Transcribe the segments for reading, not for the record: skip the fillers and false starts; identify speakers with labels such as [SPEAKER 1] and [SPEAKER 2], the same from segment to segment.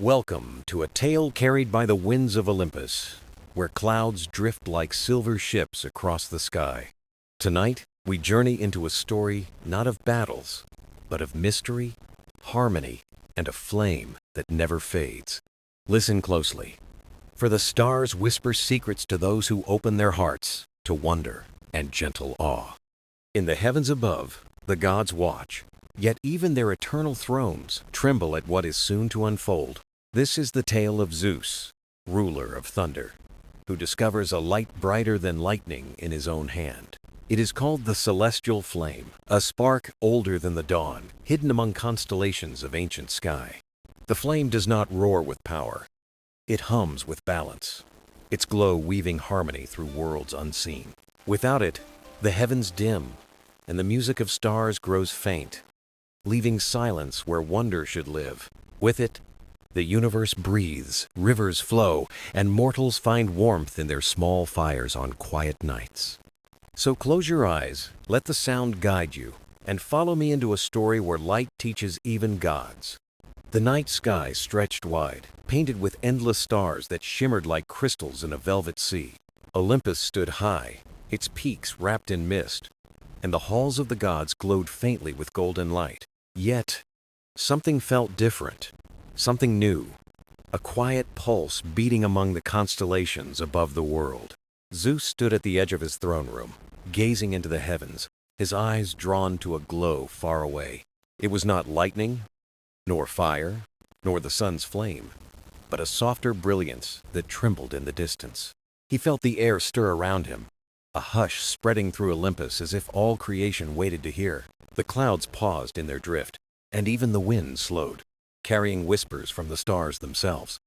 [SPEAKER 1] Welcome to a tale carried by the winds of Olympus, where clouds drift like silver ships across the sky. Tonight, we journey into a story not of battles, but of mystery, harmony, and a flame that never fades. Listen closely, for the stars whisper secrets to those who open their hearts to wonder and gentle awe. In the heavens above, the gods watch, yet even their eternal thrones tremble at what is soon to unfold. This is the tale of Zeus, ruler of thunder, who discovers a light brighter than lightning in his own hand. It is called the celestial flame, a spark older than the dawn, hidden among constellations of ancient sky. The flame does not roar with power. It hums with balance, its glow weaving harmony through worlds unseen. Without it, the heavens dim, and the music of stars grows faint, leaving silence where wonder should live. With it, the universe breathes, rivers flow, and mortals find warmth in their small fires on quiet nights. So close your eyes, let the sound guide you, and follow me into a story where light teaches even gods. The night sky stretched wide, painted with endless stars that shimmered like crystals in a velvet sea. Olympus stood high, its peaks wrapped in mist, and the halls of the gods glowed faintly with golden light. Yet, something felt different. Something new, a quiet pulse beating among the constellations above the world. Zeus stood at the edge of his throne room, gazing into the heavens, his eyes drawn to a glow far away. It was not lightning, nor fire, nor the sun's flame, but a softer brilliance that trembled in the distance. He felt the air stir around him, a hush spreading through Olympus as if all creation waited to hear. The clouds paused in their drift, and even the wind slowed, carrying whispers from the stars themselves.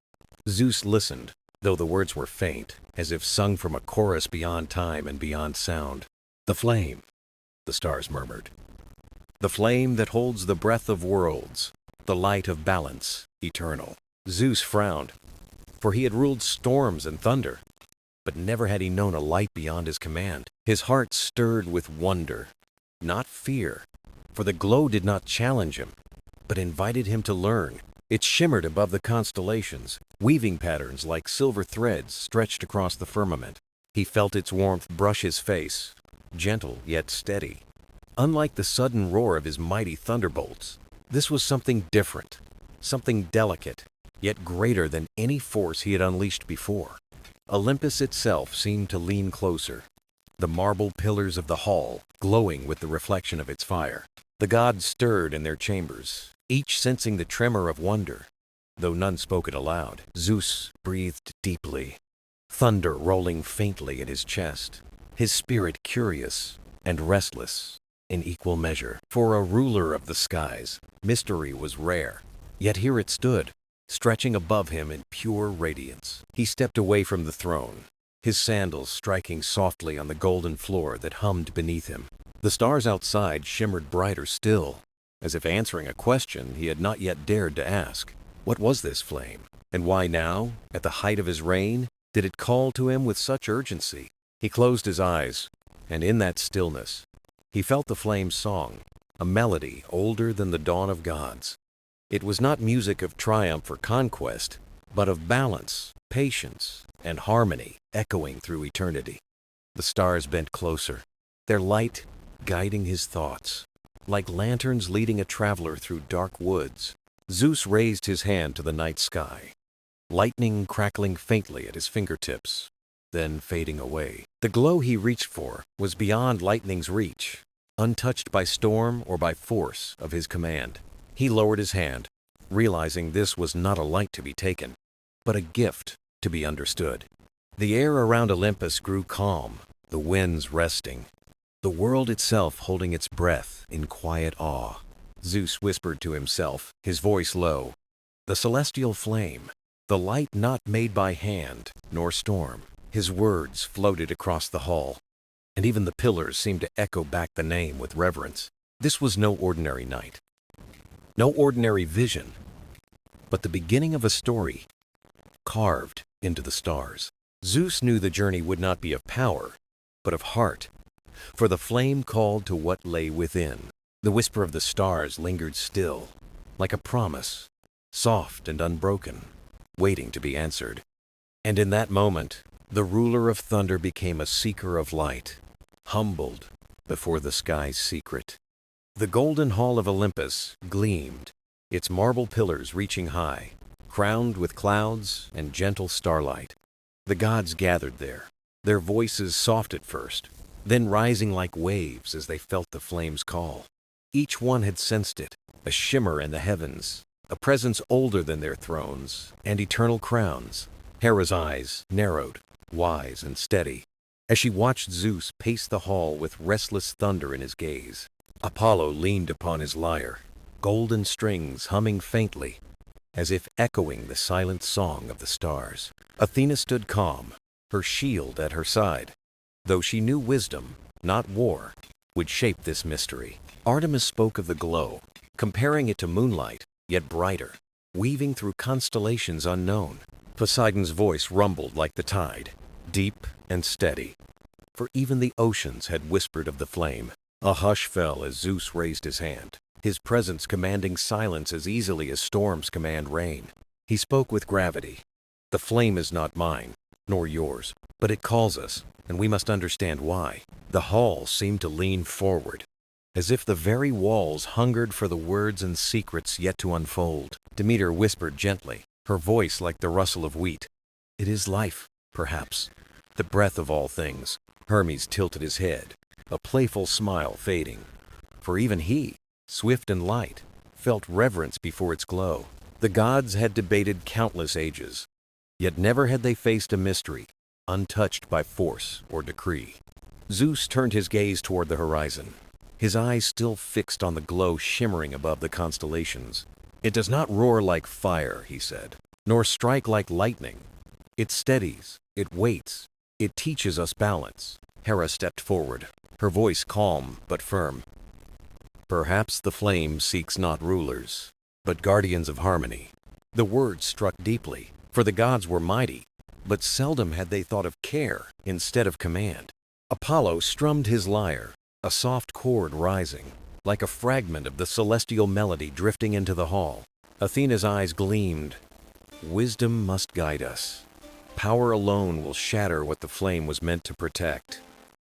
[SPEAKER 1] Zeus listened, though the words were faint, as if sung from a chorus beyond time and beyond sound. "The flame," the stars murmured. "The flame that holds the breath of worlds, the light of balance, eternal." Zeus frowned, for he had ruled storms and thunder, but never had he known a light beyond his command. His heart stirred with wonder, not fear, for the glow did not challenge him, but invited him to learn. It shimmered above the constellations, weaving patterns like silver threads stretched across the firmament. He felt its warmth brush his face, gentle yet steady. Unlike the sudden roar of his mighty thunderbolts, this was something different, something delicate, yet greater than any force he had unleashed before. Olympus itself seemed to lean closer, the marble pillars of the hall glowing with the reflection of its fire. The gods stirred in their chambers, each sensing the tremor of wonder, though none spoke it aloud. Zeus breathed deeply, thunder rolling faintly in his chest, his spirit curious and restless in equal measure. For a ruler of the skies, mystery was rare, yet here it stood, stretching above him in pure radiance. He stepped away from the throne, his sandals striking softly on the golden floor that hummed beneath him. The stars outside shimmered brighter still, as if answering a question he had not yet dared to ask. What was this flame? And why now, at the height of his reign, did it call to him with such urgency? He closed his eyes, and in that stillness, he felt the flame's song, a melody older than the dawn of gods. It was not music of triumph or conquest, but of balance, patience, and harmony echoing through eternity. The stars bent closer, their light guiding his thoughts, like lanterns leading a traveler through dark woods. Zeus raised his hand to the night sky, lightning crackling faintly at his fingertips, then fading away. The glow he reached for was beyond lightning's reach, untouched by storm or by force of his command. He lowered his hand, realizing this was not a light to be taken, but a gift to be understood. The air around Olympus grew calm, the winds resting, the world itself holding its breath in quiet awe. Zeus whispered to himself, his voice low, "The celestial flame, the light not made by hand nor storm." His words floated across the hall, and even the pillars seemed to echo back the name with reverence. This was no ordinary night, no ordinary vision, but the beginning of a story carved into the stars. Zeus knew the journey would not be of power, but of heart, for the flame called to what lay within. The whisper of the stars lingered still, like a promise, soft and unbroken, waiting to be answered. And in that moment, the ruler of thunder became a seeker of light, humbled before the sky's secret. The golden hall of Olympus gleamed, its marble pillars reaching high, crowned with clouds and gentle starlight. The gods gathered there, their voices soft at first, then rising like waves as they felt the flames call. Each one had sensed it, a shimmer in the heavens, a presence older than their thrones and eternal crowns. Hera's eyes narrowed, wise and steady, as she watched Zeus pace the hall with restless thunder in his gaze. Apollo leaned upon his lyre, golden strings humming faintly, as if echoing the silent song of the stars. Athena stood calm, her shield at her side, though she knew wisdom, not war, would shape this mystery. Artemis spoke of the glow, comparing it to moonlight, yet brighter, weaving through constellations unknown. Poseidon's voice rumbled like the tide, deep and steady, for even the oceans had whispered of the flame. A hush fell as Zeus raised his hand, his presence commanding silence as easily as storms command rain. He spoke with gravity. The flame is not mine, nor yours, but it calls us, and we must understand why. The hall seemed to lean forward, as if the very walls hungered for the words and secrets yet to unfold. Demeter whispered gently, her voice like the rustle of wheat. It is life, perhaps, the breath of all things. Hermes tilted his head, a playful smile fading, for even he, swift and light, felt reverence before its glow. The gods had debated countless ages, yet never had they faced a mystery, untouched by force or decree. Zeus turned his gaze toward the horizon, his eyes still fixed on the glow shimmering above the constellations. It does not roar like fire, he said, nor strike like lightning. It steadies, it waits, it teaches us balance. Hera stepped forward, her voice calm but firm. Perhaps the flame seeks not rulers, but guardians of harmony. The words struck deeply, for the gods were mighty, but seldom had they thought of care instead of command. Apollo strummed his lyre, a soft chord rising, like a fragment of the celestial melody drifting into the hall. Athena's eyes gleamed. Wisdom must guide us. Power alone will shatter what the flame was meant to protect.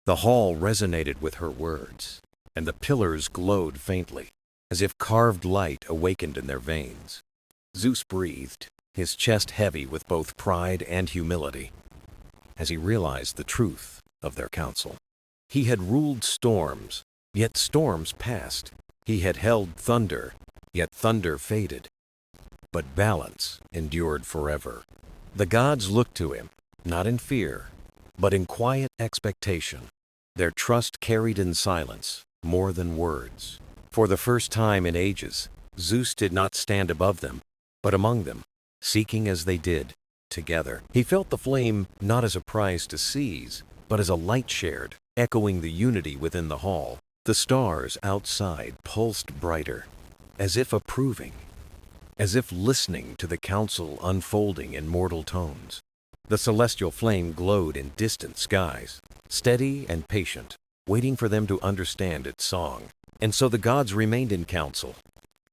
[SPEAKER 1] The hall resonated with her words, and the pillars glowed faintly, as if carved light awakened in their veins. Zeus breathed, his chest heavy with both pride and humility, as he realized the truth of their counsel. He had ruled storms, yet storms passed. He had held thunder, yet thunder faded. But balance endured forever. The gods looked to him, not in fear, but in quiet expectation. Their trust carried in silence more than words. For the first time in ages, Zeus did not stand above them, but among them, seeking as they did, together. He felt the flame not as a prize to seize, but as a light shared, echoing the unity within the hall. The stars outside pulsed brighter, as if approving, as if listening to the counsel unfolding in mortal tones. The celestial flame glowed in distant skies, steady and patient, waiting for them to understand its song. And so the gods remained in council,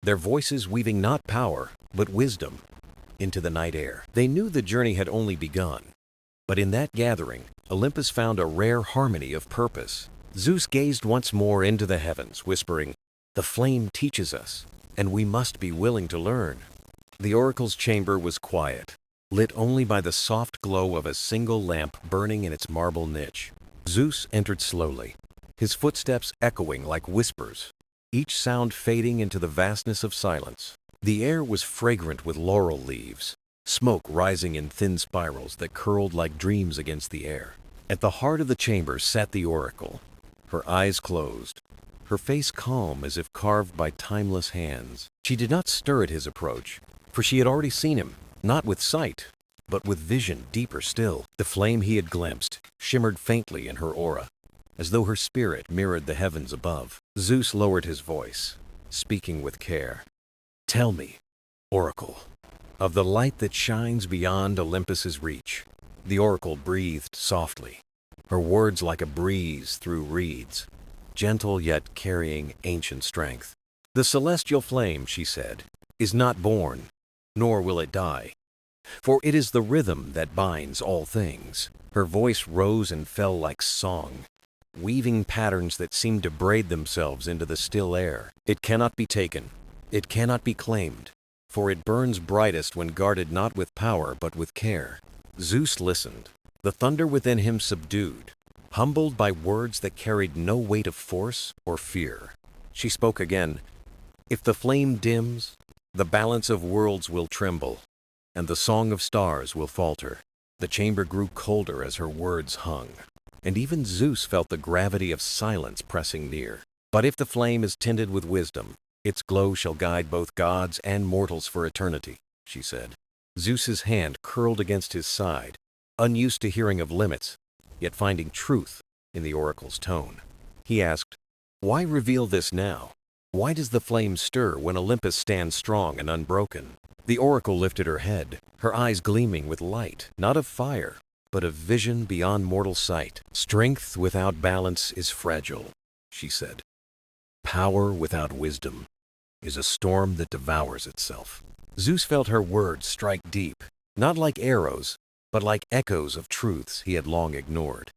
[SPEAKER 1] their voices weaving not power, but wisdom into the night air. They knew the journey had only begun, but in that gathering, Olympus found a rare harmony of purpose. Zeus gazed once more into the heavens, whispering, "The flame teaches us, and we must be willing to learn." The oracle's chamber was quiet, lit only by the soft glow of a single lamp burning in its marble niche. Zeus entered slowly, his footsteps echoing like whispers, each sound fading into the vastness of silence. The air was fragrant with laurel leaves, smoke rising in thin spirals that curled like dreams against the air. At the heart of the chamber sat the oracle, her eyes closed, her face calm as if carved by timeless hands. She did not stir at his approach, for she had already seen him, not with sight, but with vision deeper still. The flame he had glimpsed shimmered faintly in her aura, as though her spirit mirrored the heavens above. Zeus lowered his voice, speaking with care. "Tell me, oracle, of the light that shines beyond Olympus's reach." The oracle breathed softly, her words like a breeze through reeds, gentle yet carrying ancient strength. "The celestial flame," she said, "is not born, nor will it die. For it is the rhythm that binds all things. Her voice rose and fell like song, weaving patterns that seemed to braid themselves into the still air. It cannot be taken, it cannot be claimed, for it burns brightest when guarded not with power but with care. Zeus listened, the thunder within him subdued, humbled by words that carried no weight of force or fear. She spoke again. If the flame dims, the balance of worlds will tremble, and the song of stars will falter. The chamber grew colder as her words hung, and even Zeus felt the gravity of silence pressing near. But if the flame is tinted with wisdom, its glow shall guide both gods and mortals for eternity, she said. Zeus's hand curled against his side, unused to hearing of limits, yet finding truth in the oracle's tone. He asked, "Why reveal this now? Why does the flame stir when Olympus stands strong and unbroken?" The oracle lifted her head, her eyes gleaming with light, not of fire, but of vision beyond mortal sight. "Strength without balance is fragile," she said. "Power without wisdom is a storm that devours itself." Zeus felt her words strike deep, not like arrows, but like echoes of truths he had long ignored.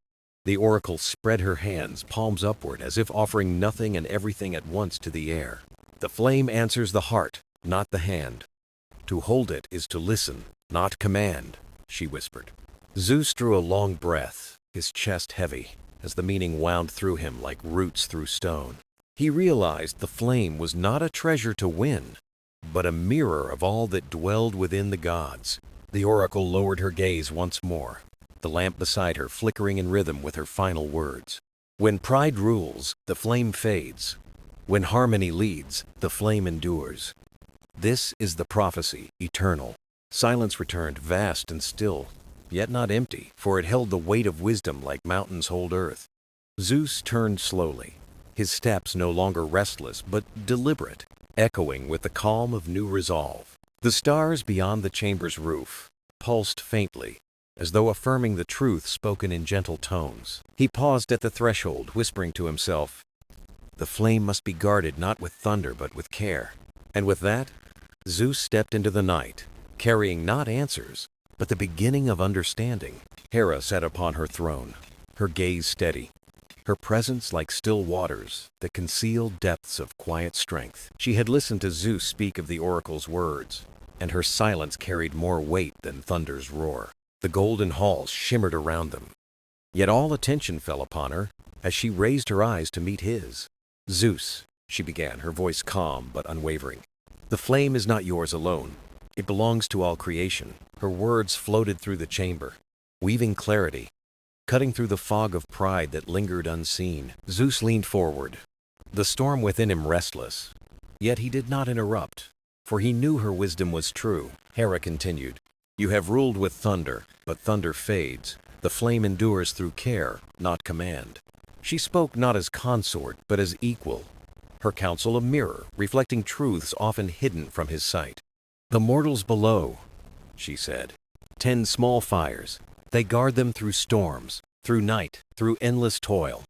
[SPEAKER 1] The oracle spread her hands, palms upward, as if offering nothing and everything at once to the air. "The flame answers the heart, not the hand. To hold it is to listen, not command," she whispered. Zeus drew a long breath, his chest heavy, as the meaning wound through him like roots through stone. He realized the flame was not a treasure to win, but a mirror of all that dwelled within the gods. The oracle lowered her gaze once more, the lamp beside her flickering in rhythm with her final words. "When pride rules, the flame fades. When harmony leads, the flame endures. This is the prophecy, eternal." Silence returned, vast and still, yet not empty, for it held the weight of wisdom like mountains hold earth. Zeus turned slowly, his steps no longer restless but deliberate, echoing with the calm of new resolve. The stars beyond the chamber's roof pulsed faintly, as though affirming the truth spoken in gentle tones. He paused at the threshold, whispering to himself, "The flame must be guarded not with thunder but with care." And with that, Zeus stepped into the night, carrying not answers, but the beginning of understanding. Hera sat upon her throne, her gaze steady, her presence like still waters that concealed depths of quiet strength. She had listened to Zeus speak of the oracle's words, and her silence carried more weight than thunder's roar. The golden halls shimmered around them, yet all attention fell upon her as she raised her eyes to meet his. "Zeus," she began, her voice calm but unwavering, "the flame is not yours alone. It belongs to all creation." Her words floated through the chamber, weaving clarity, cutting through the fog of pride that lingered unseen. Zeus leaned forward, the storm within him restless, yet he did not interrupt, for he knew her wisdom was true. Hera continued, "You have ruled with thunder, but thunder fades. The flame endures through care, not command." She spoke not as consort, but as equal, her counsel a mirror, reflecting truths often hidden from his sight. "The mortals below," she said, "tend small fires. They guard them through storms, through night, through endless toil."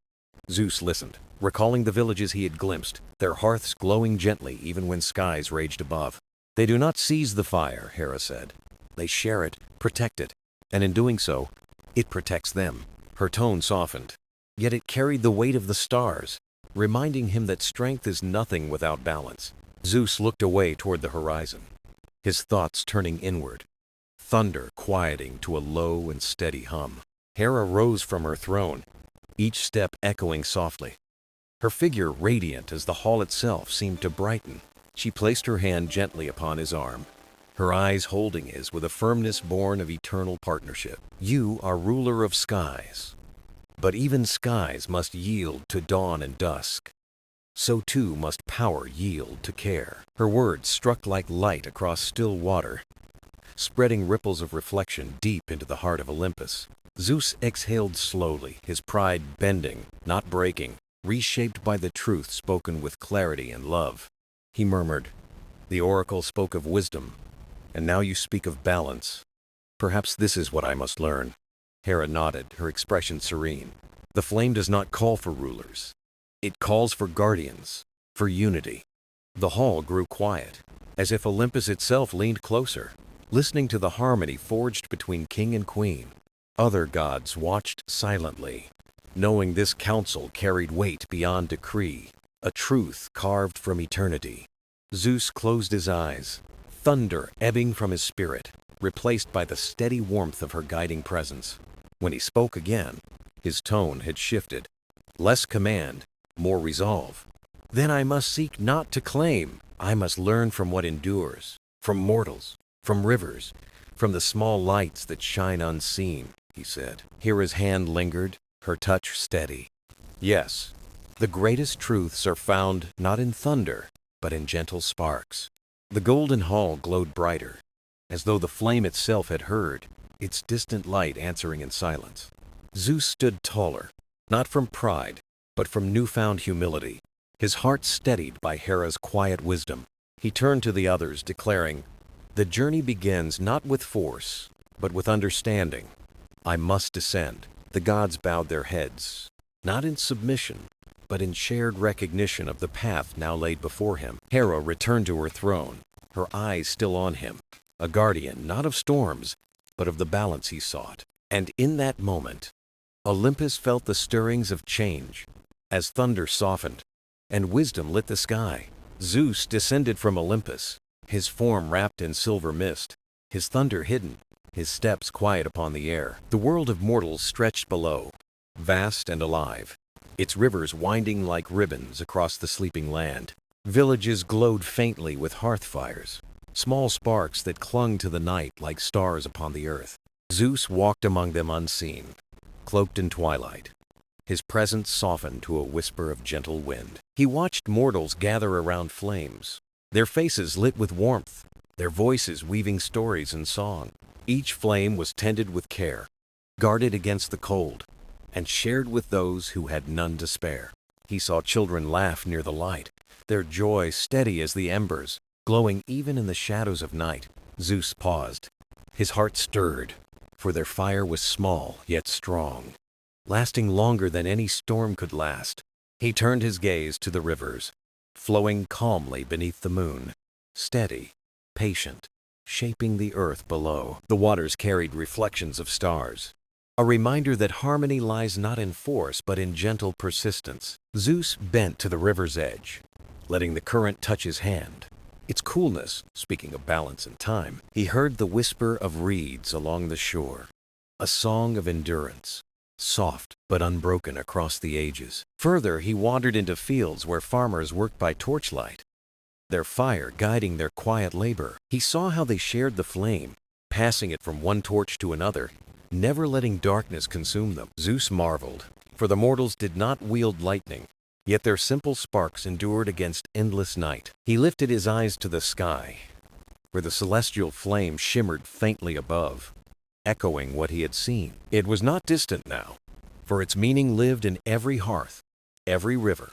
[SPEAKER 1] Zeus listened, recalling the villages he had glimpsed, their hearths glowing gently even when skies raged above. "They do not seize the fire," Hera said. "They share it, protect it, and in doing so, it protects them." Her tone softened, yet it carried the weight of the stars, reminding him that strength is nothing without balance. Zeus looked away toward the horizon, his thoughts turning inward, thunder quieting to a low and steady hum. Hera rose from her throne, each step echoing softly, her figure radiant as the hall itself seemed to brighten. She placed her hand gently upon his arm, her eyes holding his with a firmness born of eternal partnership. "You are ruler of skies, but even skies must yield to dawn and dusk. So too must power yield to care." Her words struck like light across still water, spreading ripples of reflection deep into the heart of Olympus. Zeus exhaled slowly, his pride bending, not breaking, reshaped by the truth spoken with clarity and love. He murmured, "The oracle spoke of wisdom, and now you speak of balance. Perhaps this is what I must learn." Hera nodded, her expression serene. "The flame does not call for rulers. It calls for guardians, for unity. The hall grew quiet, as if Olympus itself leaned closer, listening to the harmony forged between king and queen. Other gods watched silently, knowing this counsel carried weight beyond decree, a truth carved from eternity. Zeus closed his eyes, thunder ebbing from his spirit, replaced by the steady warmth of her guiding presence. When he spoke again, his tone had shifted. Less command, more resolve. Then I must seek not to claim. I must learn from what endures, from mortals, from rivers, from the small lights that shine unseen, he said. Hera's hand lingered, her touch steady. Yes, the greatest truths are found not in thunder, but in gentle sparks. The golden hall glowed brighter, as though the flame itself had heard, its distant light answering in silence. Zeus stood taller, not from pride, but from newfound humility, his heart steadied by Hera's quiet wisdom. He turned to the others, declaring, "The journey begins not with force, but with understanding. I must descend." The gods bowed their heads, not in submission, but in shared recognition of the path now laid before him. Hera returned to her throne, her eyes still on him, a guardian not of storms, but of the balance he sought. And in that moment, Olympus felt the stirrings of change, as thunder softened, and wisdom lit the sky. Zeus descended from Olympus, his form wrapped in silver mist, his thunder hidden, his steps quiet upon the air. The world of mortals stretched below, vast and alive, its rivers winding like ribbons across the sleeping land. Villages glowed faintly with hearth fires, small sparks that clung to the night like stars upon the earth. Zeus walked among them unseen, cloaked in twilight, his presence softened to a whisper of gentle wind. He watched mortals gather around flames, their faces lit with warmth, their voices weaving stories and song. Each flame was tended with care, guarded against the cold, and shared with those who had none to spare. He saw children laugh near the light, their joy steady as the embers, glowing even in the shadows of night. Zeus paused. His heart stirred, for their fire was small yet strong, lasting longer than any storm could last. He turned his gaze to the rivers, flowing calmly beneath the moon, steady, patient, shaping the earth below. The waters carried reflections of stars, a reminder that harmony lies not in force but in gentle persistence. Zeus bent to the river's edge, letting the current touch his hand. Its coolness, speaking of balance and time, he heard the whisper of reeds along the shore, a song of endurance, soft but unbroken across the ages. Further, he wandered into fields where farmers worked by torchlight, their fire guiding their quiet labor. He saw how they shared the flame, passing it from one torch to another, never letting darkness consume them. Zeus marveled, for the mortals did not wield lightning, yet their simple sparks endured against endless night. He lifted his eyes to the sky, where the celestial flame shimmered faintly above, echoing what he had seen. It was not distant now, for its meaning lived in every hearth, every river,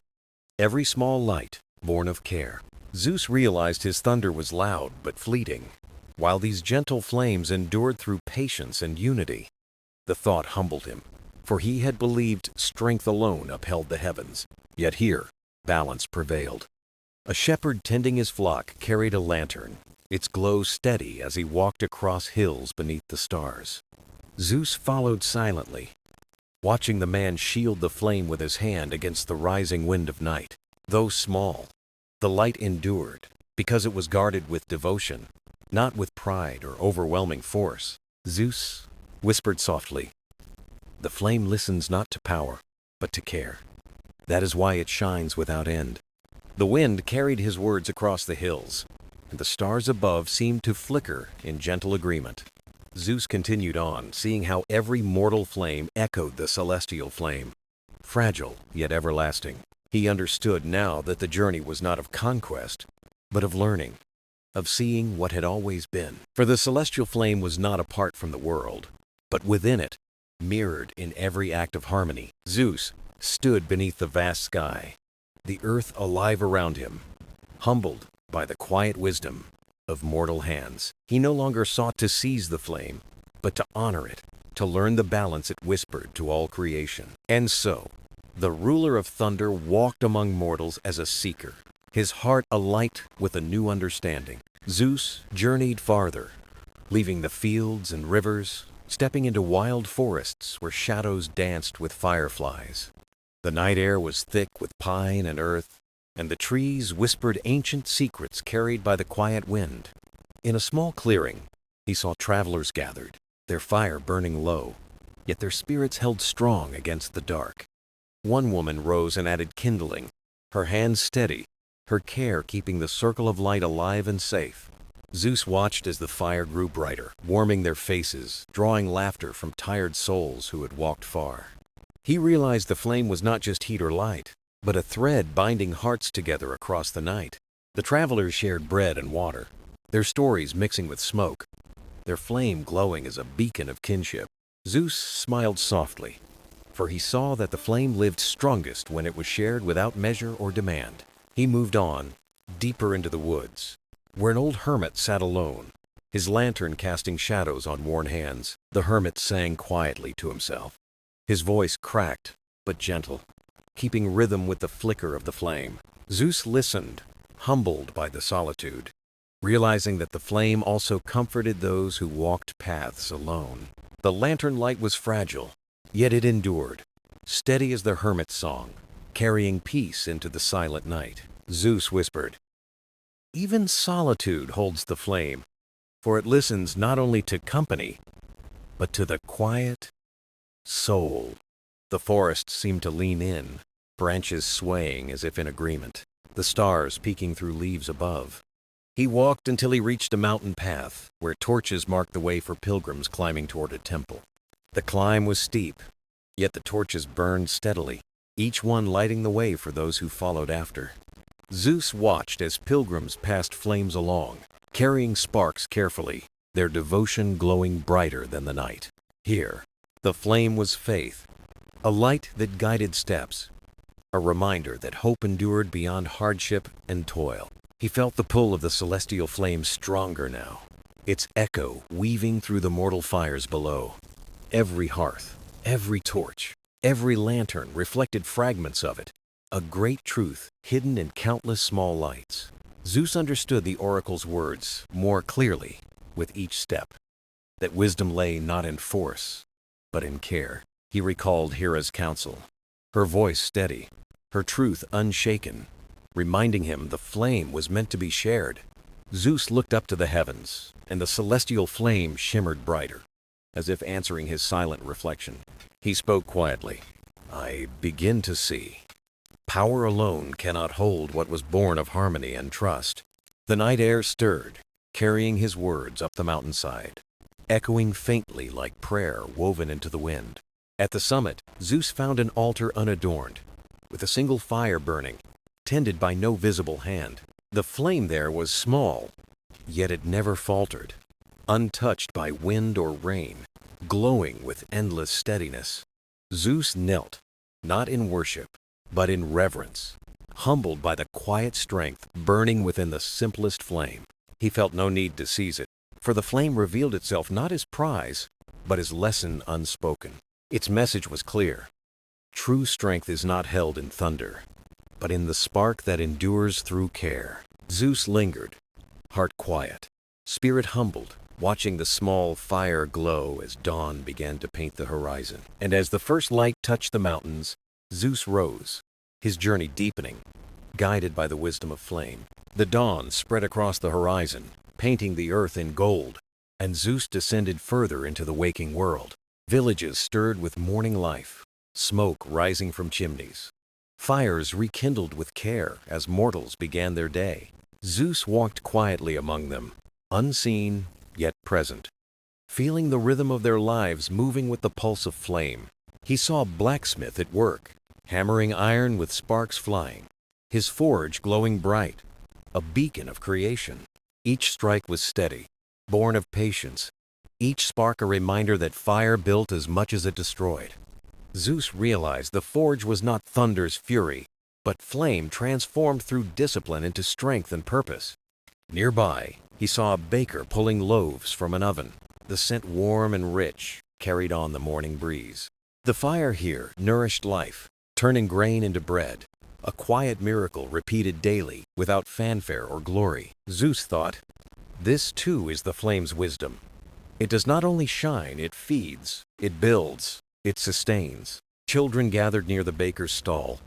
[SPEAKER 1] every small light born of care. Zeus realized his thunder was loud but fleeting, while these gentle flames endured through patience and unity. The thought humbled him, for he had believed strength alone upheld the heavens. Yet here, balance prevailed. A shepherd tending his flock carried a lantern, its glow steady as he walked across hills beneath the stars. Zeus followed silently, watching the man shield the flame with his hand against the rising wind of night. Though small, the light endured because it was guarded with devotion, not with pride or overwhelming force. Zeus whispered softly, "The flame listens not to power, but to care. That is why it shines without end." The wind carried his words across the hills, and the stars above seemed to flicker in gentle agreement. Zeus continued on, seeing how every mortal flame echoed the celestial flame, fragile yet everlasting. He understood now that the journey was not of conquest, but of learning, of seeing what had always been. For the celestial flame was not apart from the world, but within it, mirrored in every act of harmony. Zeus stood beneath the vast sky, the earth alive around him, humbled by the quiet wisdom of mortal hands. He no longer sought to seize the flame, but to honor it, to learn the balance it whispered to all creation. And so, the ruler of thunder walked among mortals as a seeker, his heart alight with a new understanding. Zeus journeyed farther, leaving the fields and rivers, stepping into wild forests where shadows danced with fireflies. The night air was thick with pine and earth, and the trees whispered ancient secrets carried by the quiet wind. In a small clearing, he saw travelers gathered, their fire burning low, yet their spirits held strong against the dark. One woman rose and added kindling, her hands steady, her care keeping the circle of light alive and safe. Zeus watched as the fire grew brighter, warming their faces, drawing laughter from tired souls who had walked far. He realized the flame was not just heat or light, but a thread binding hearts together across the night. The travelers shared bread and water, their stories mixing with smoke, their flame glowing as a beacon of kinship. Zeus smiled softly, for he saw that the flame lived strongest when it was shared without measure or demand. He moved on, deeper into the woods, where an old hermit sat alone, his lantern casting shadows on worn hands. The hermit sang quietly to himself, his voice cracked but gentle, keeping rhythm with the flicker of the flame. Zeus listened, humbled by the solitude, realizing that the flame also comforted those who walked paths alone. The lantern light was fragile, yet it endured, steady as the hermit's song, carrying peace into the silent night. Zeus whispered, "Even solitude holds the flame, for it listens not only to company, but to the quiet soul." The forest seemed to lean in, branches swaying as if in agreement, the stars peeking through leaves above. He walked until he reached a mountain path, where torches marked the way for pilgrims climbing toward a temple. The climb was steep, yet the torches burned steadily, each one lighting the way for those who followed after. Zeus watched as pilgrims passed flames along, carrying sparks carefully, their devotion glowing brighter than the night. Here, the flame was faith, a light that guided steps, a reminder that hope endured beyond hardship and toil. He felt the pull of the celestial flame stronger now, its echo weaving through the mortal fires below. Every hearth, every torch, every lantern reflected fragments of it, a great truth hidden in countless small lights. Zeus understood the oracle's words more clearly with each step, that wisdom lay not in force, but in care. He recalled Hera's counsel, her voice steady, her truth unshaken, reminding him the flame was meant to be shared. Zeus looked up to the heavens, and the celestial flame shimmered brighter, as if answering his silent reflection. He spoke quietly, "I begin to see. Power alone cannot hold what was born of harmony and trust." The night air stirred, carrying his words up the mountainside, echoing faintly like prayer woven into the wind. At the summit, Zeus found an altar unadorned, with a single fire burning, tended by no visible hand. The flame there was small, yet it never faltered, untouched by wind or rain, glowing with endless steadiness. Zeus knelt, not in worship, but in reverence, humbled by the quiet strength burning within the simplest flame. He felt no need to seize it, for the flame revealed itself not as prize, but as lesson unspoken. Its message was clear. True strength is not held in thunder, but in the spark that endures through care. Zeus lingered, heart quiet, spirit humbled, watching the small fire glow as dawn began to paint the horizon. And as the first light touched the mountains, Zeus rose, his journey deepening, guided by the wisdom of flame. The dawn spread across the horizon, painting the earth in gold, and Zeus descended further into the waking world. Villages stirred with morning life, smoke rising from chimneys. Fires rekindled with care as mortals began their day. Zeus walked quietly among them, unseen yet present, feeling the rhythm of their lives moving with the pulse of flame. He saw a blacksmith at work, hammering iron with sparks flying, his forge glowing bright, a beacon of creation. Each strike was steady, born of patience, each spark a reminder that fire built as much as it destroyed. Zeus realized the forge was not thunder's fury, but flame transformed through discipline into strength and purpose. Nearby, he saw a baker pulling loaves from an oven, the scent warm and rich, carried on the morning breeze. The fire here nourished life, turning grain into bread, a quiet miracle repeated daily without fanfare or glory. Zeus thought, this too is the flame's wisdom. It does not only shine, it feeds, it builds, it sustains. Children gathered near the baker's stall,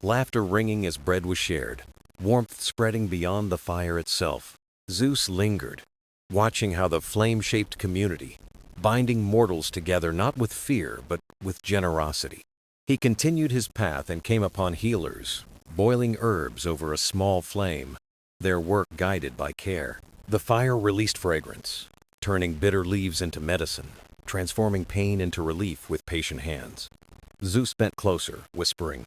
[SPEAKER 1] laughter ringing as bread was shared, warmth spreading beyond the fire itself. Zeus lingered, watching how the flame shaped community, binding mortals together not with fear but with generosity. He continued his path and came upon healers, boiling herbs over a small flame, their work guided by care. The fire released fragrance, turning bitter leaves into medicine, transforming pain into relief with patient hands. Zeus bent closer, whispering,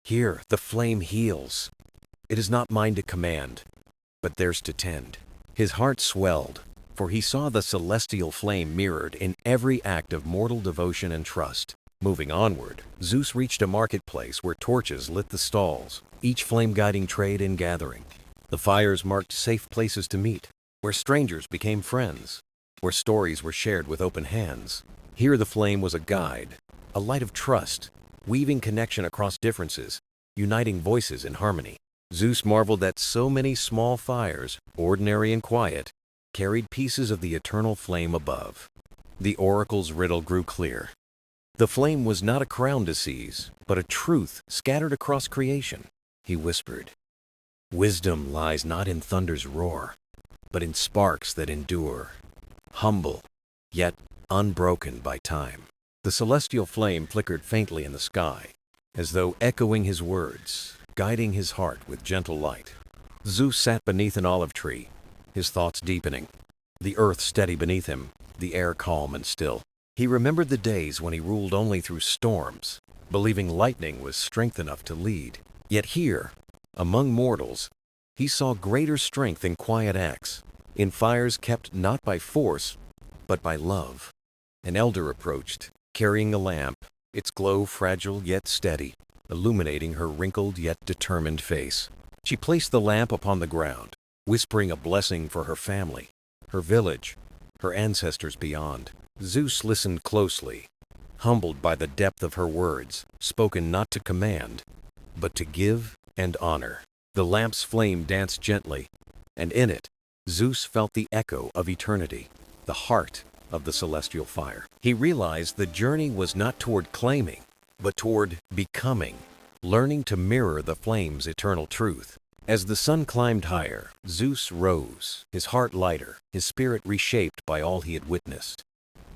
[SPEAKER 1] "Here, the flame heals. It is not mine to command, but theirs to tend." His heart swelled, for he saw the celestial flame mirrored in every act of mortal devotion and trust. Moving onward, Zeus reached a marketplace where torches lit the stalls, each flame guiding trade and gathering. The fires marked safe places to meet, where strangers became friends, where stories were shared with open hands. Here the flame was a guide, a light of trust, weaving connection across differences, uniting voices in harmony. Zeus marveled that so many small fires, ordinary and quiet, carried pieces of the eternal flame above. The oracle's riddle grew clear. The flame was not a crown to seize, but a truth scattered across creation. He whispered, "Wisdom lies not in thunder's roar, but in sparks that endure, humble, yet unbroken by time." The celestial flame flickered faintly in the sky, as though echoing his words, guiding his heart with gentle light. Zeus sat beneath an olive tree, his thoughts deepening, the earth steady beneath him, the air calm and still. He remembered the days when he ruled only through storms, believing lightning was strength enough to lead. Yet here, among mortals, he saw greater strength in quiet acts, in fires kept not by force, but by love. An elder approached, carrying a lamp, its glow fragile yet steady, illuminating her wrinkled yet determined face. She placed the lamp upon the ground, whispering a blessing for her family, her village, her ancestors beyond. Zeus listened closely, humbled by the depth of her words, spoken not to command, but to give and honor. The lamp's flame danced gently, and in it, Zeus felt the echo of eternity, the heart of the celestial fire. He realized the journey was not toward claiming, but toward becoming, learning to mirror the flame's eternal truth. As the sun climbed higher, Zeus rose, his heart lighter, his spirit reshaped by all he had witnessed.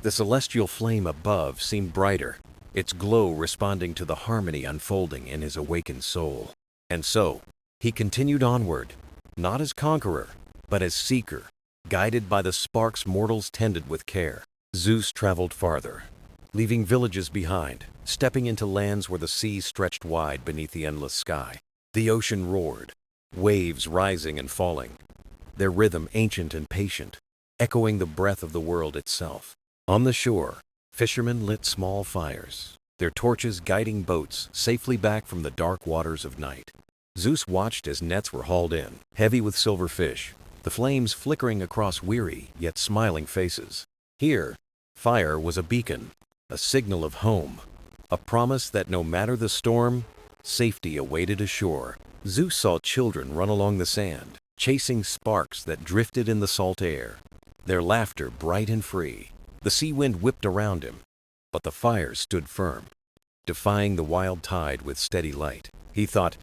[SPEAKER 1] The celestial flame above seemed brighter, its glow responding to the harmony unfolding in his awakened soul. And so, he continued onward, not as conqueror, but as seeker, guided by the sparks mortals tended with care. Zeus traveled farther, leaving villages behind, stepping into lands where the sea stretched wide beneath the endless sky. The ocean roared, waves rising and falling, their rhythm ancient and patient, echoing the breath of the world itself. On the shore, fishermen lit small fires, their torches guiding boats safely back from the dark waters of night. Zeus watched as nets were hauled in, heavy with silver fish, the flames flickering across weary yet smiling faces. Here, fire was a beacon, a signal of home, a promise that no matter the storm, safety awaited ashore. Zeus saw children run along the sand, chasing sparks that drifted in the salt air, their laughter bright and free. The sea wind whipped around him, but the fires stood firm, defying the wild tide with steady light. He thought,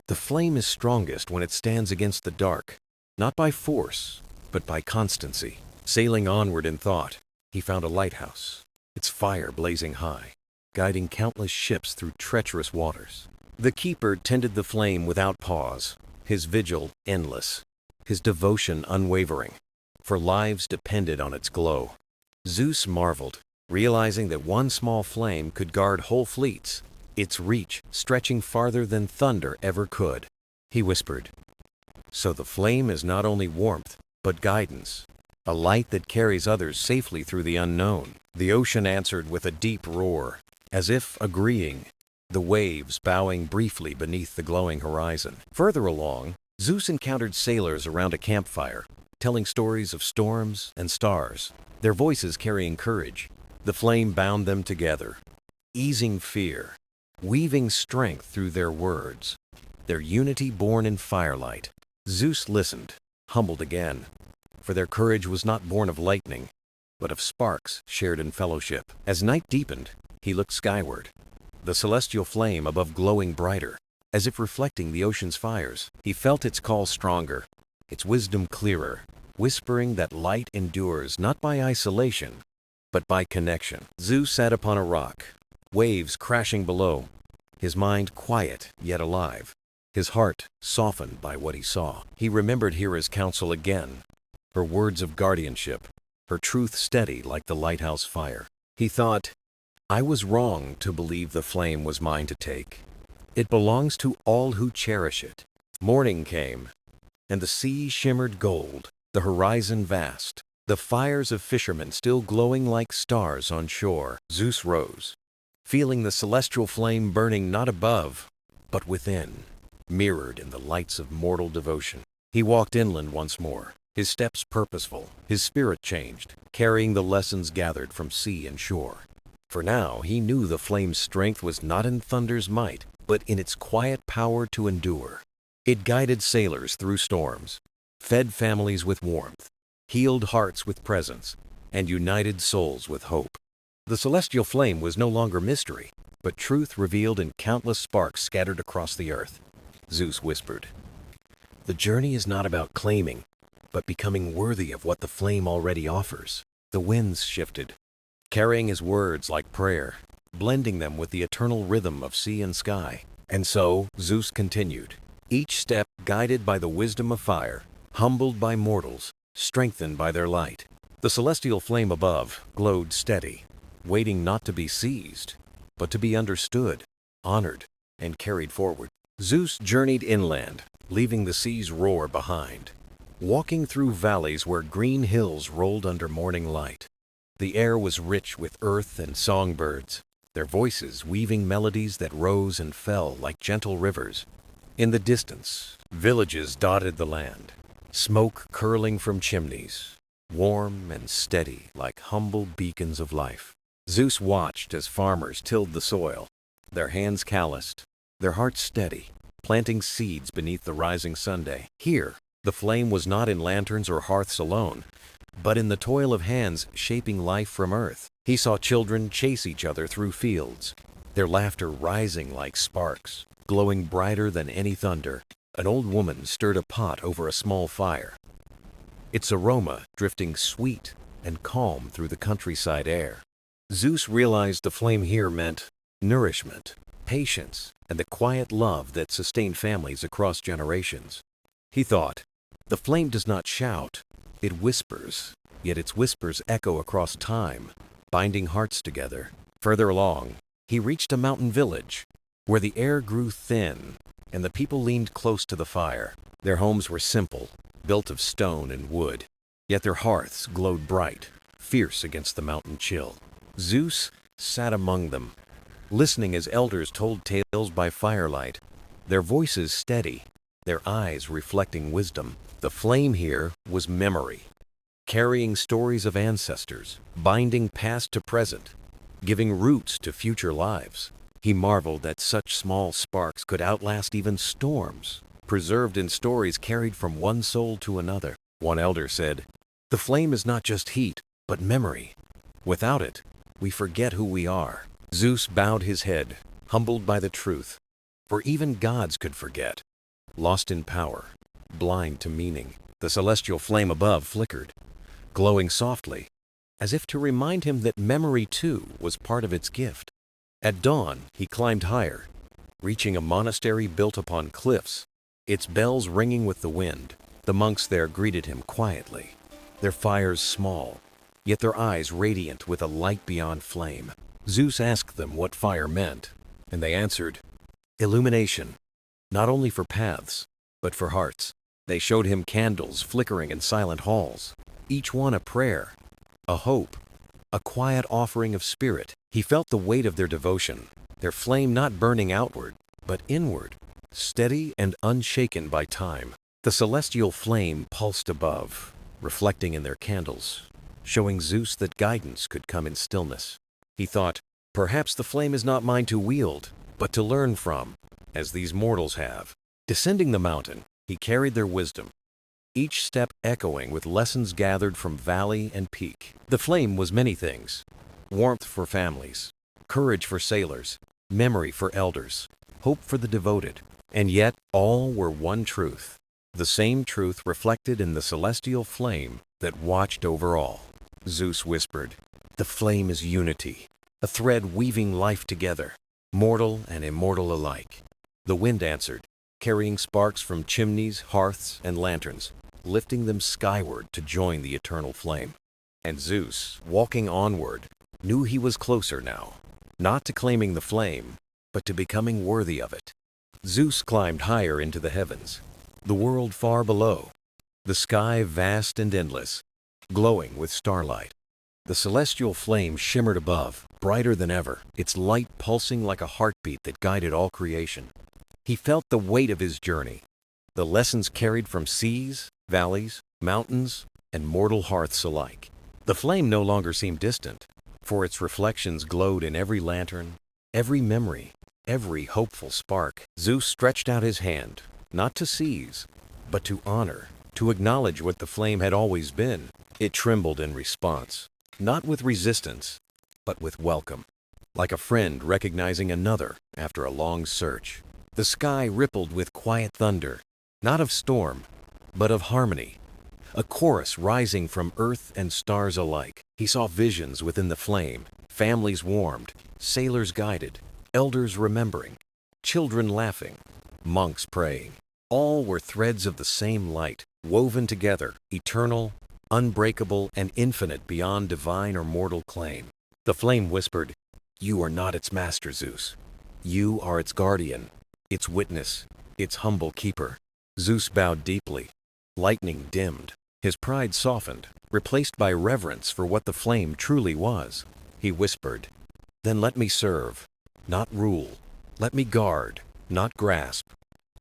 [SPEAKER 1] the flame is strongest when it stands against the dark, not by force, but by constancy. Sailing onward in thought, he found a lighthouse, its fire blazing high, guiding countless ships through treacherous waters. The keeper tended the flame without pause, his vigil endless, his devotion unwavering, for lives depended on its glow. Zeus marveled, realizing that one small flame could guard whole fleets, its reach stretching farther than thunder ever could. He whispered, "So the flame is not only warmth, but guidance, a light that carries others safely through the unknown." The ocean answered with a deep roar, as if agreeing, the waves bowing briefly beneath the glowing horizon. Further along, Zeus encountered sailors around a campfire, telling stories of storms and stars, their voices carrying courage. The flame bound them together, easing fear, weaving strength through their words. their unity born in firelight. Zeus listened, humbled again, for their courage was not born of lightning, but of sparks shared in fellowship. As night deepened, he looked skyward, the celestial flame above glowing brighter, as if reflecting the ocean's fires. He felt its call stronger, its wisdom clearer, whispering that light endures not by isolation, but by connection. Zeus sat upon a rock, waves crashing below, his mind quiet yet alive, his heart softened by what he saw. He remembered Hera's counsel again, her words of guardianship, her truth steady like the lighthouse fire. He thought, I was wrong to believe the flame was mine to take. It belongs to all who cherish it. Morning came, and the sea shimmered gold, the horizon vast, the fires of fishermen still glowing like stars on shore. Zeus rose, feeling the celestial flame burning not above, but within, mirrored in the lights of mortal devotion. He walked inland once more, his steps purposeful, his spirit changed, carrying the lessons gathered from sea and shore. For now he knew the flame's strength was not in thunder's might, but in its quiet power to endure. It guided sailors through storms, fed families with warmth, healed hearts with presence, and united souls with hope. The celestial flame was no longer mystery, but truth revealed in countless sparks scattered across the earth. Zeus whispered, "The journey is not about claiming, but becoming worthy of what the flame already offers." The winds shifted, carrying his words like prayer, blending them with the eternal rhythm of sea and sky. And so Zeus continued, each step guided by the wisdom of fire, humbled by mortals, strengthened by their light. The celestial flame above glowed steady, waiting not to be seized, but to be understood, honored, and carried forward. Zeus journeyed inland, leaving the sea's roar behind, walking through valleys where green hills rolled under morning light. The air was rich with earth and songbirds, their voices weaving melodies that rose and fell like gentle rivers. In the distance, villages dotted the land, smoke curling from chimneys, warm and steady like humble beacons of life. Zeus watched as farmers tilled the soil, their hands calloused, their hearts steady, planting seeds beneath the rising sunday. Here, the flame was not in lanterns or hearths alone, but in the toil of hands shaping life from earth. He saw children chase each other through fields, their laughter rising like sparks, glowing brighter than any thunder. An old woman stirred a pot over a small fire, its aroma drifting sweet and calm through the countryside air. Zeus realized the flame here meant nourishment, patience, and the quiet love that sustained families across generations. He thought, the flame does not shout, it whispers, yet its whispers echo across time, binding hearts together. Further along, he reached a mountain village, where the air grew thin and the people leaned close to the fire. Their homes were simple, built of stone and wood, yet their hearths glowed bright, fierce against the mountain chill. Zeus sat among them, listening as elders told tales by firelight, their voices steady, their eyes reflecting wisdom. The flame here was memory, carrying stories of ancestors, binding past to present, giving roots to future lives. He marveled that such small sparks could outlast even storms, preserved in stories carried from one soul to another. One elder said, "The flame is not just heat, but memory. Without it, we forget who we are." Zeus bowed his head, humbled by the truth, for even gods could forget, lost in power, blind to meaning. The celestial flame above flickered, glowing softly, as if to remind him that memory too was part of its gift. At dawn, he climbed higher, reaching a monastery built upon cliffs, its bells ringing with the wind. The monks there greeted him quietly, their fires small, yet their eyes radiant with a light beyond flame. Zeus asked them what fire meant, and they answered, illumination, not only for paths, but for hearts. They showed him candles flickering in silent halls, each one a prayer, a hope, a quiet offering of spirit. He felt the weight of their devotion, their flame not burning outward, but inward, steady and unshaken by time. The celestial flame pulsed above, reflecting in their candles, showing Zeus that guidance could come in stillness. He thought, perhaps the flame is not mine to wield, but to learn from, as these mortals have. Descending the mountain, he carried their wisdom, each step echoing with lessons gathered from valley and peak. The flame was many things: warmth for families, courage for sailors, memory for elders, hope for the devoted. And yet all were one truth, the same truth reflected in the celestial flame that watched over all. Zeus whispered, "The flame is unity, a thread weaving life together, mortal and immortal alike." The wind answered, carrying sparks from chimneys, hearths, and lanterns, lifting them skyward to join the eternal flame. And Zeus, walking onward, knew he was closer now, not to claiming the flame, but to becoming worthy of it. Zeus climbed higher into the heavens, the world far below, the sky vast and endless, glowing with starlight. The celestial flame shimmered above, brighter than ever, its light pulsing like a heartbeat that guided all creation. He felt the weight of his journey, the lessons carried from seas, valleys, mountains, and mortal hearths alike. The flame no longer seemed distant, for its reflections glowed in every lantern, every memory, every hopeful spark. Zeus stretched out his hand, not to seize, but to honor, to acknowledge what the flame had always been. It trembled in response, not with resistance, but with welcome, like a friend recognizing another after a long search. The sky rippled with quiet thunder, not of storm, but of harmony, a chorus rising from earth and stars alike. He saw visions within the flame, families warmed, sailors guided, elders remembering, children laughing, monks praying. All were threads of the same light, woven together, eternal, unbreakable, and infinite beyond divine or mortal claim. The flame whispered, "You are not its master, Zeus. You are its guardian, its witness, its humble keeper." Zeus bowed deeply. Lightning dimmed. His pride softened, replaced by reverence for what the flame truly was. He whispered, "Then let me serve, not rule. Let me guard, not grasp.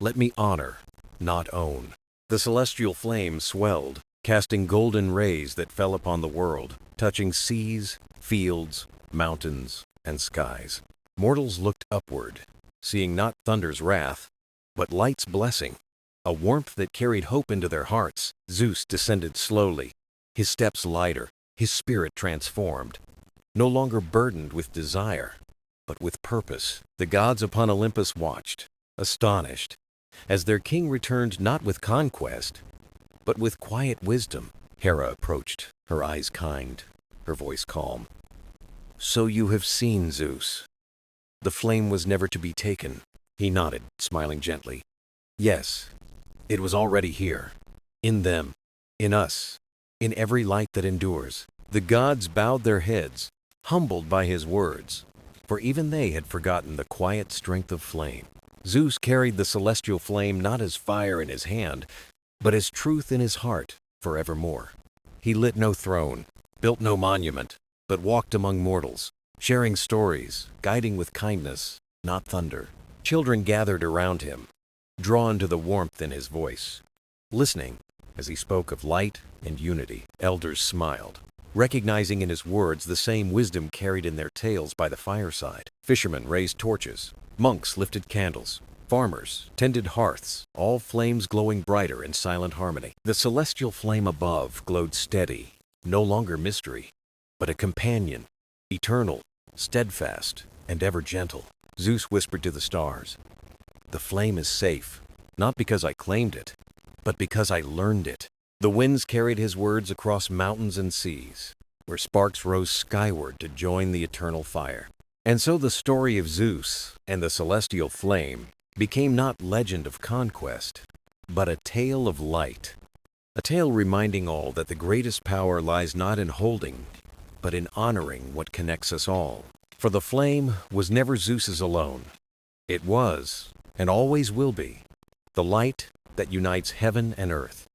[SPEAKER 1] Let me honor, not own." The celestial flame swelled, casting golden rays that fell upon the world, touching seas, fields, mountains, and skies. Mortals looked upward, seeing not thunder's wrath, but light's blessing, a warmth that carried hope into their hearts. Zeus descended slowly, his steps lighter, his spirit transformed, no longer burdened with desire, but with purpose. The gods upon Olympus watched, astonished, as their king returned not with conquest, but with quiet wisdom. Hera approached, her eyes kind, her voice calm. "So you have seen, Zeus. The flame was never to be taken." He nodded, smiling gently. "Yes, it was already here. In them, in us, in every light that endures." The gods bowed their heads, humbled by his words, for even they had forgotten the quiet strength of flame. Zeus carried the celestial flame not as fire in his hand, but as truth in his heart forevermore. He lit no throne, built no monument, but walked among mortals, sharing stories, guiding with kindness, not thunder. Children gathered around him, drawn to the warmth in his voice. Listening, as he spoke of light and unity, elders smiled, recognizing in his words the same wisdom carried in their tales by the fireside. Fishermen raised torches, monks lifted candles, farmers tended hearths, all flames glowing brighter in silent harmony. The celestial flame above glowed steady, no longer mystery, but a companion, eternal, steadfast, and ever gentle. Zeus whispered to the stars, "The flame is safe, not because I claimed it, but because I learned it." The winds carried his words across mountains and seas, where sparks rose skyward to join the eternal fire. And so the story of Zeus and the celestial flame became not legend of conquest, but a tale of light. A tale reminding all that the greatest power lies not in holding, but in honoring what connects us all. For the flame was never Zeus's alone. It was, and always will be, the light that unites heaven and earth,